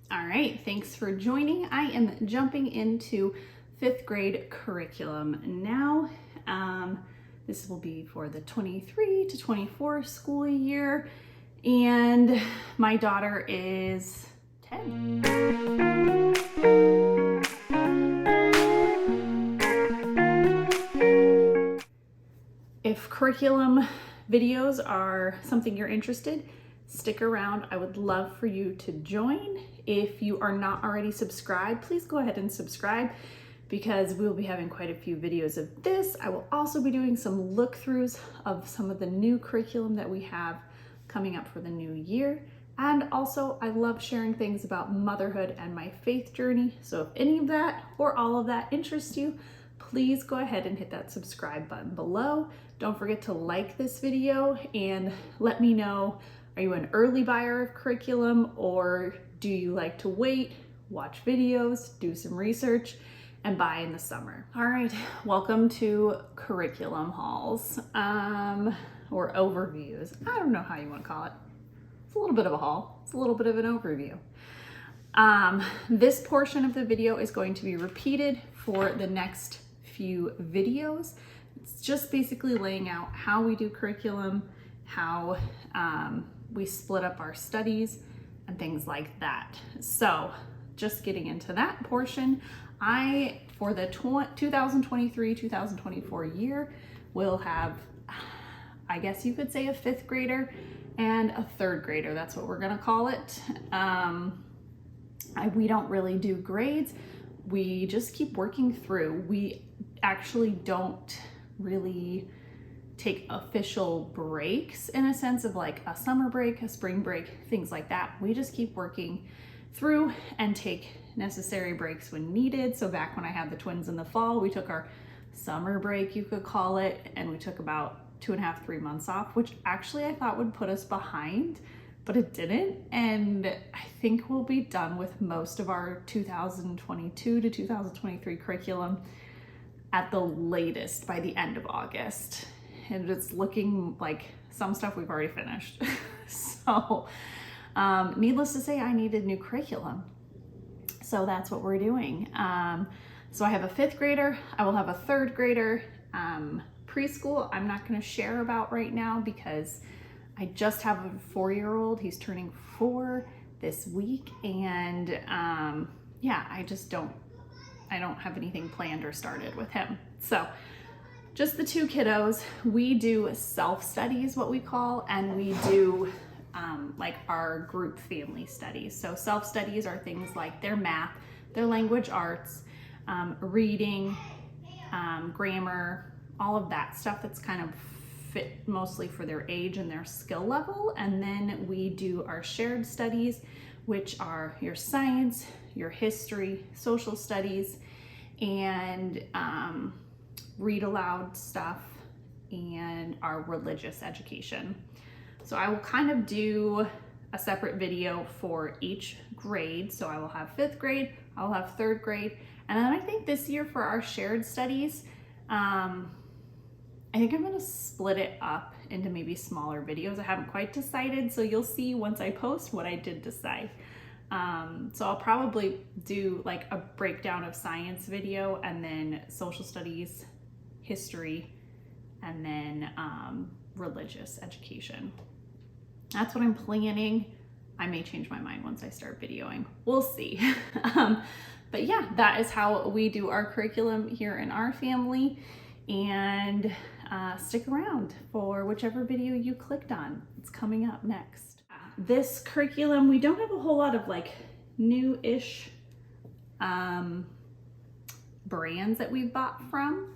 All right, thanks for joining. I am jumping into 5th grade curriculum now. This will be for the 23 to 24 school year, and my daughter is 10. If curriculum videos are something you're interested, stick around. I would love for you to join. If you are not already subscribed, please go ahead and subscribe because we'll be having quite a few videos of this. I will also be doing some look-throughs of some of the new curriculum that we have coming up for the new year. And also, I love sharing things about motherhood and my faith journey. So if any of that or all of that interests you, please go ahead and hit that subscribe button below. Don't forget to like this video and let me know, are you an early buyer of curriculum or do you like to wait, watch videos, do some research, and buy in the summer? All right, welcome to curriculum hauls or overviews. I don't know how you want to call it. It's a little bit of a haul. It's a little bit of an overview. This portion of the video is going to be repeated for the next few videos. It's just basically laying out how we do curriculum, how we split up our studies and things like that. So just getting into that portion, for the 2023-2024 year, will have, I guess you could say, a 5th grader and a 3rd grader. That's what we're gonna call it. We don't really do grades. We just keep working through. We actually don't really take official breaks in a sense of like a summer break, a spring break, things like that. We just keep working through and take necessary breaks when needed. So back when I had the twins in the fall, we took our summer break, you could call it, and we took about 2.5, 3 months off, which actually I thought would put us behind, but it didn't. And I think we'll be done with most of our 2022 to 2023 curriculum at the latest by the end of August. And it's looking like some stuff we've already finished. So needless to say, I needed new curriculum. So that's what we're doing. So I have a 5th grader, I will have a 3rd grader. Preschool, I'm not gonna share about right now because I just have a 4-year-old. He's turning 4 this week. And yeah, I don't have anything planned or started with him. So just the 2 kiddos. We do self-studies, what we call, and we do like our group family studies. So self-studies are things like their math, their language arts, reading, grammar, all of that stuff that's kind of fit mostly for their age and their skill level. And then we do our shared studies, which are your science, your history, social studies, and read aloud stuff, and our religious education. So I will kind of do a separate video for each grade. So I will have 5th grade, I will have 3rd grade, and then I think this year for our shared studies, I think I'm gonna split it up into maybe smaller videos. I haven't quite decided, so you'll see once I post what I did decide. So I'll probably do like a breakdown of science video, and then social studies, history, and then religious education. That's what I'm planning. I may change my mind once I start videoing. We'll see. But yeah, that is how we do our curriculum here in our family. And stick around for whichever video you clicked on. It's coming up next. This curriculum, we don't have a whole lot of like new-ish brands that we've bought from.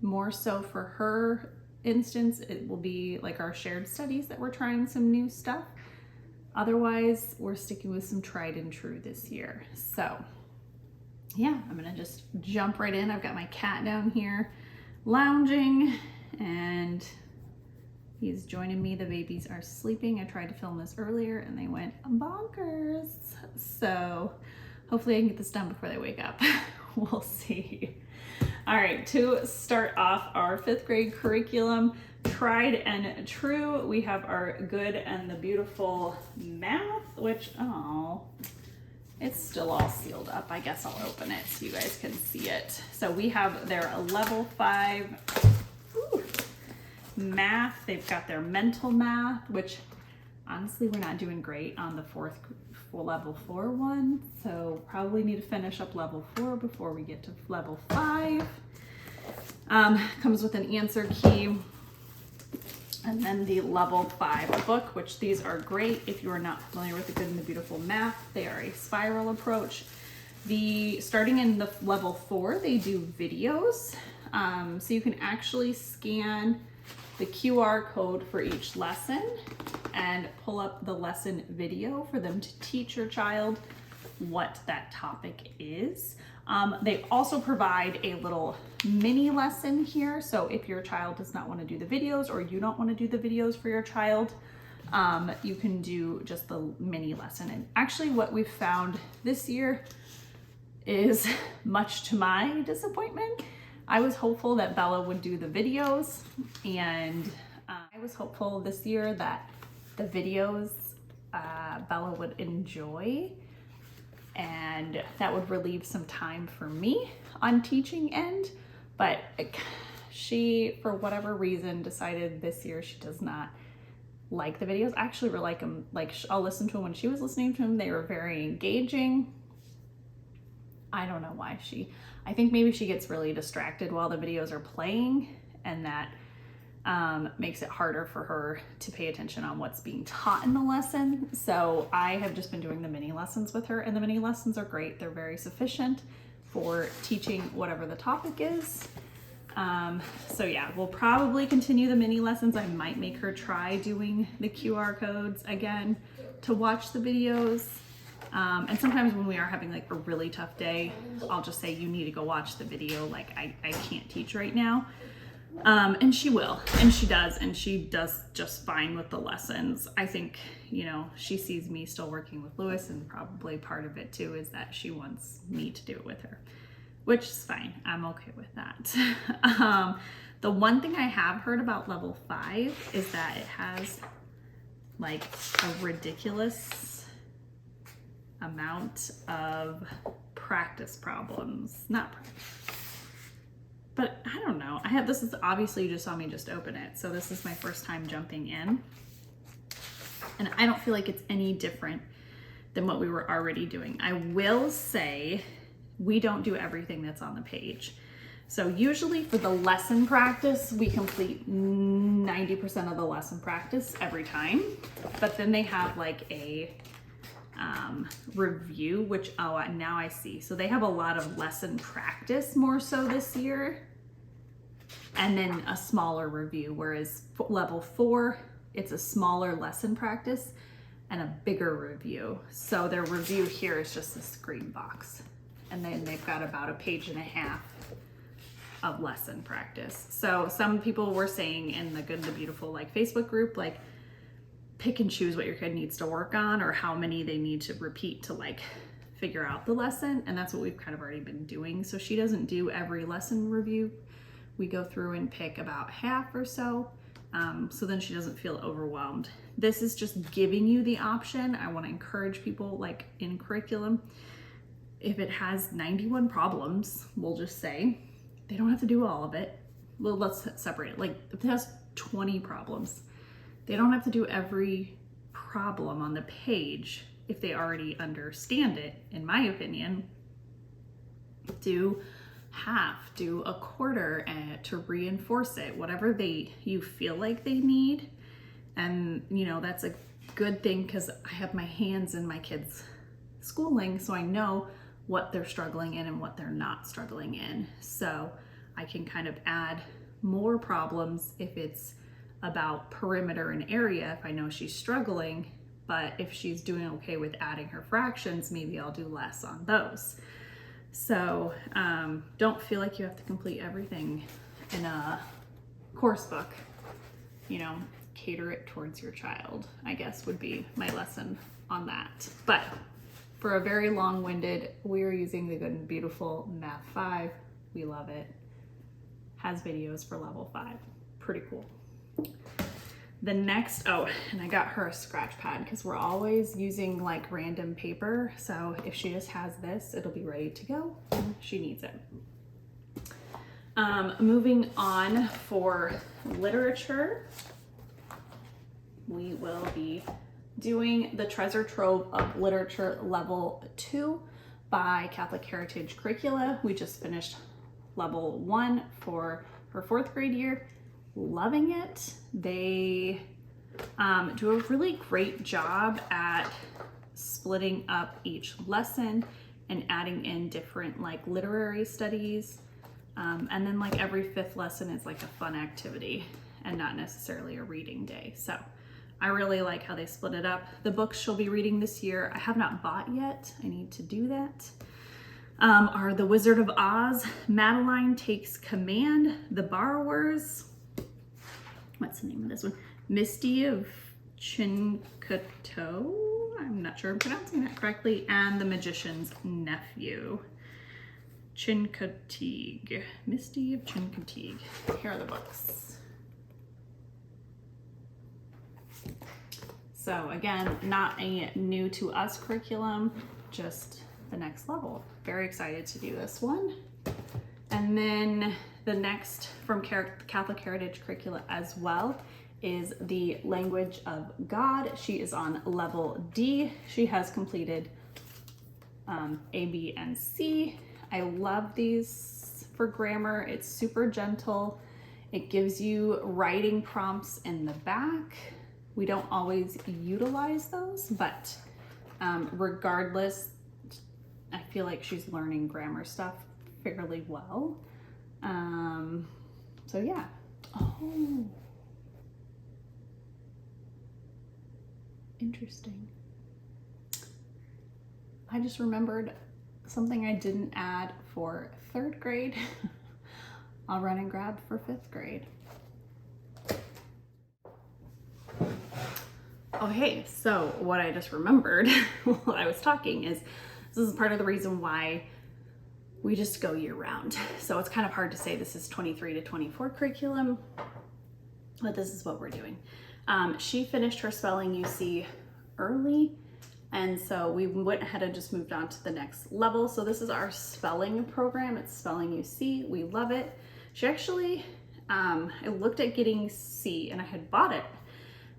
More so for her instance, it will be like our shared studies that we're trying some new stuff. Otherwise, we're sticking with some tried and true this year. So yeah, I'm gonna just jump right in. I've got my cat down here lounging and he's joining me. The babies are sleeping. I tried to film this earlier and they went bonkers. So hopefully I can get this done before they wake up. We'll see. All right, to start off our 5th grade curriculum, tried and true, we have our good and the beautiful math, which, oh, it's still all sealed up. I guess I'll open it so you guys can see it. So we have their level 5 math. They've got their mental math, which honestly we're not doing great on the level 4 one. So probably need to finish up level 4 before we get to level 5. Comes with an answer key. And then the level 5 book, which these are great if you are not familiar with the Good and the Beautiful Math. They are a spiral approach. Starting in the level 4, they do videos. So you can actually scan the QR code for each lesson and pull up the lesson video for them to teach your child what that topic is. They also provide a little mini lesson here. So if your child does not want to do the videos or you don't want to do the videos for your child, you can do just the mini lesson. And actually what we've found this year is, much to my disappointment, I was hopeful that Bella would do the videos, and I was hopeful this year that the videos Bella would enjoy, and that would relieve some time for me on teaching end. But she, for whatever reason, decided this year she does not like the videos. I actually really like them. Like, I'll listen to them when she was listening to them. They were very engaging. I don't know why I think maybe she gets really distracted while the videos are playing, and that makes it harder for her to pay attention on what's being taught in the lesson. So I have just been doing the mini lessons with her, and the mini lessons are great. They're very sufficient for teaching whatever the topic is. So yeah, we'll probably continue the mini lessons. I might make her try doing the QR codes again to watch the videos. And sometimes when we are having like a really tough day, I'll just say, you need to go watch the video. Like I can't teach right now. And she will, and she does just fine with the lessons. I think, you know, she sees me still working with Lewis, and probably part of it too is that she wants me to do it with her, which is fine. I'm okay with that. The one thing I have heard about level 5 is that it has like a ridiculous amount of practice problems. But I don't know. This is obviously, you just saw me just open it. So this is my first time jumping in. And I don't feel like it's any different than what we were already doing. I will say we don't do everything that's on the page. So usually for the lesson practice, we complete 90% of the lesson practice every time. But then they have like a review, which, oh, now I see. So they have a lot of lesson practice more so this year, and then a smaller review, whereas level 4, it's a smaller lesson practice and a bigger review. So their review here is just this green box, and then they've got about a page and a half of lesson practice. So some people were saying in the Good and the Beautiful like Facebook group, like, pick and choose what your kid needs to work on or how many they need to repeat to like figure out the lesson. And that's what we've kind of already been doing. So she doesn't do every lesson review. We go through and pick about half or so. So then she doesn't feel overwhelmed. This is just giving you the option. I want to encourage people, like in curriculum, if it has 91 problems, we'll just say they don't have to do all of it. Well, let's separate it. Like if it has 20 problems, they don't have to do every problem on the page if they already understand it, in my opinion. Do half, do a quarter to reinforce it, whatever you feel like they need. And you know, that's a good thing because I have my hands in my kids' schooling, so I know what they're struggling in and what they're not struggling in. So I can kind of add more problems if it's about perimeter and area, if I know she's struggling. But if she's doing okay with adding her fractions, maybe I'll do less on those. So don't feel like you have to complete everything in a course book. You know, cater it towards your child, I guess would be my lesson on that. But for a very long-winded, we are using the Good and Beautiful Math 5. We love it. Has videos for level 5. Pretty cool. The next, oh, and I got her a scratch pad because we're always using like random paper. So if she just has this, it'll be ready to go when she needs it. Moving on for literature, we will be doing the Treasure Trove of Literature Level 2 by Catholic Heritage Curricula. We just finished Level 1 for her 4th grade year. Loving it. They do a really great job at splitting up each lesson and adding in different like literary studies. And then like every 5th lesson is like a fun activity and not necessarily a reading day. So I really like how they split it up. The books she'll be reading this year, I have not bought yet. I need to do that. Are The Wizard of Oz, Madeline Takes Command, The Borrowers, what's the name of this one? Misty of Chincoteau, I'm not sure I'm pronouncing that correctly, and The Magician's Nephew. Chincoteague, Misty of Chincoteague. Here are the books. So again, not a new to us curriculum, just the next level. Very excited to do this one. And then the next from Catholic Heritage Curricula as well is the Language of God. She is on level D. She has completed A, B, and C. I love these for grammar. It's super gentle. It gives you writing prompts in the back. We don't always utilize those, but regardless, I feel like she's learning grammar stuff fairly well. So yeah. Oh, interesting. I just remembered something I didn't add for 3rd grade. I'll run and grab for 5th grade. Okay, so what I just remembered while I was talking is this is part of the reason why we just go year round. So it's kind of hard to say this is 23 to 24 curriculum, but this is what we're doing. She finished her spelling UC early, and so we went ahead and just moved on to the next level. So this is our spelling program. It's spelling UC. We love it. She actually, I looked at getting C and I had bought it.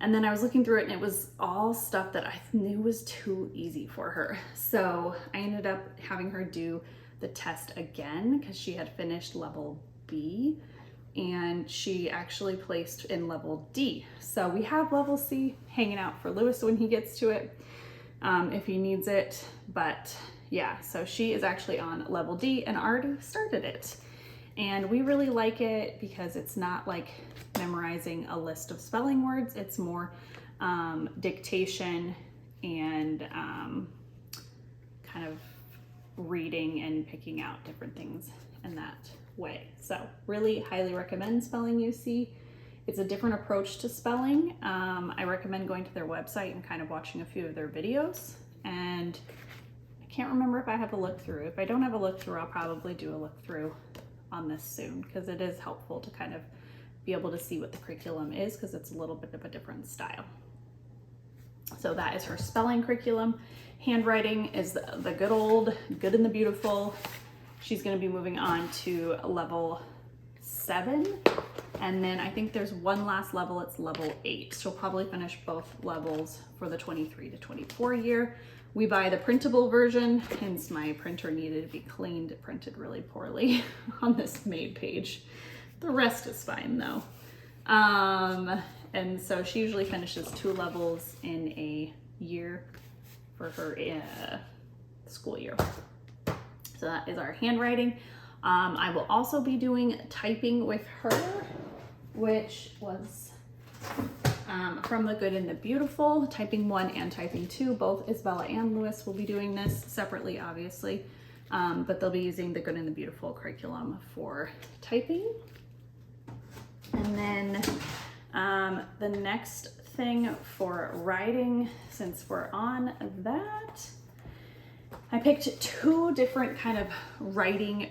And then I was looking through it and it was all stuff that I knew was too easy for her. So I ended up having her do the test again because she had finished level B and she actually placed in level D. So we have level C hanging out for Lewis when he gets to it, if he needs it. But yeah, so she is actually on level D and already started it. And we really like it because it's not like memorizing a list of spelling words. It's more dictation and kind of reading and picking out different things in that way. So really highly recommend Spelling UC. It's a different approach to spelling. I recommend going to their website and kind of watching a few of their videos. And I can't remember if I have a look through. If I don't have a look through, I'll probably do a look through on this soon because it is helpful to kind of be able to see what the curriculum is because it's a little bit of a different style. So that is her spelling curriculum. Handwriting is the good old Good and the Beautiful. She's going to be moving on to level 7. And then I think there's one last level, it's level 8. She'll probably finish both levels for the 23 to 24 year. We buy the printable version, hence my printer needed to be cleaned. It printed really poorly on this made page. The rest is fine though. And so she usually finishes 2 levels in a year for her school year. So that is our handwriting. I will also be doing typing with her, which was from the Good and the Beautiful, typing 1 and typing 2. Both Isabella and Lewis will be doing this separately, obviously, but they'll be using the Good and the Beautiful curriculum for typing. And then the next thing for writing, since we're on that, I picked 2 different kind of writing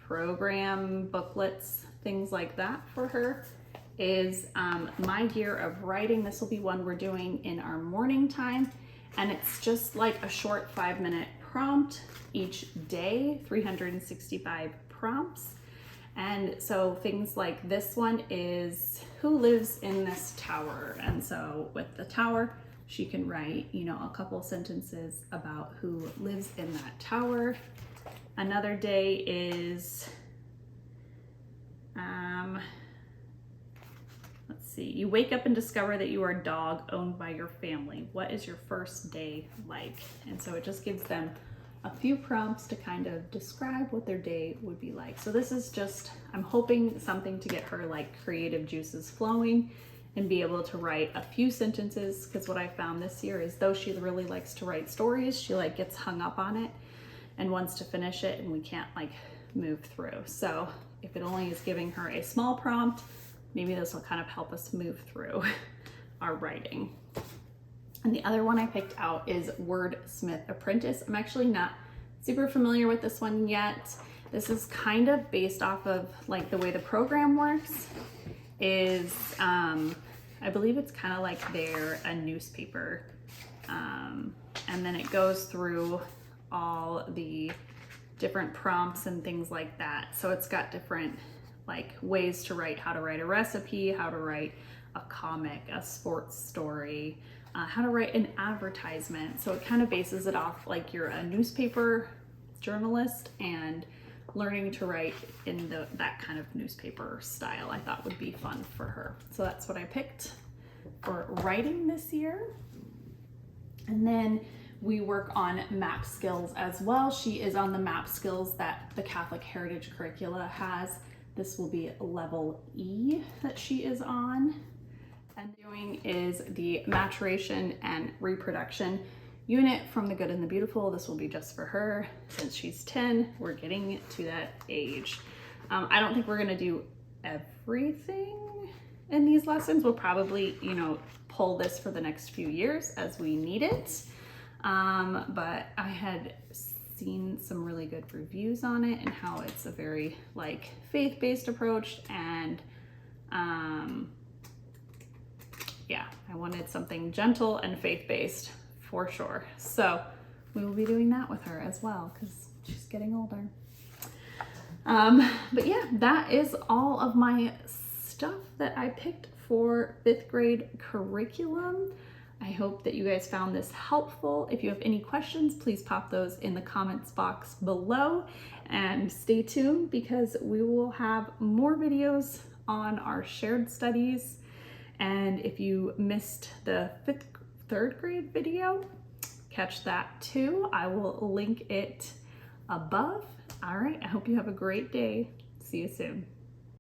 program booklets, things like that for her. is My Year of Writing. This will be one we're doing in our morning time, and it's just like a short 5-minute prompt each day, 365 prompts. And so things like this one is, who lives in this tower? And so with the tower, she can write, you know, a couple sentences about who lives in that tower. Another day is, let's see, you wake up and discover that you are a dog owned by your family. What is your first day like? And so it just gives them a few prompts to kind of describe what their day would be like. So this is just, I'm hoping something to get her like creative juices flowing and be able to write a few sentences, because what I found this year is though she really likes to write stories, she like gets hung up on it and wants to finish it, and we can't like move through. So if it only is giving her a small prompt, maybe this will kind of help us move through our writing. And the other one I picked out is Wordsmith Apprentice. I'm actually not super familiar with this one yet. This is kind of based off of like the way the program works is, I believe it's kind of like a newspaper. And then it goes through all the different prompts and things like that. So it's got different like ways to write, how to write a recipe, how to write a comic, a sports story, how to write an advertisement. So it kind of bases it off like you're a newspaper journalist and learning to write in that kind of newspaper style I thought would be fun for her. So that's what I picked for writing this year. And then we work on map skills as well. She is on the map skills that the Catholic Heritage Curricula has. This will be level E that she is on. And doing is the Maturation and Reproduction unit from The Good and the Beautiful. This will be just for her since she's 10. We're getting to that age. I don't think we're gonna do everything in these lessons. We'll probably, you know, pull this for the next few years as we need it. But I had seen some really good reviews on it and how it's a very like faith-based approach, and yeah, I wanted something gentle and faith-based for sure. So we will be doing that with her as well because she's getting older. But yeah, that is all of my stuff that I picked for 5th grade curriculum. I hope that you guys found this helpful. If you have any questions, please pop those in the comments box below, and stay tuned because we will have more videos on our shared studies. And if you missed the 3rd grade video, catch that too. I will link it above. All right, I hope you have a great day. See you soon.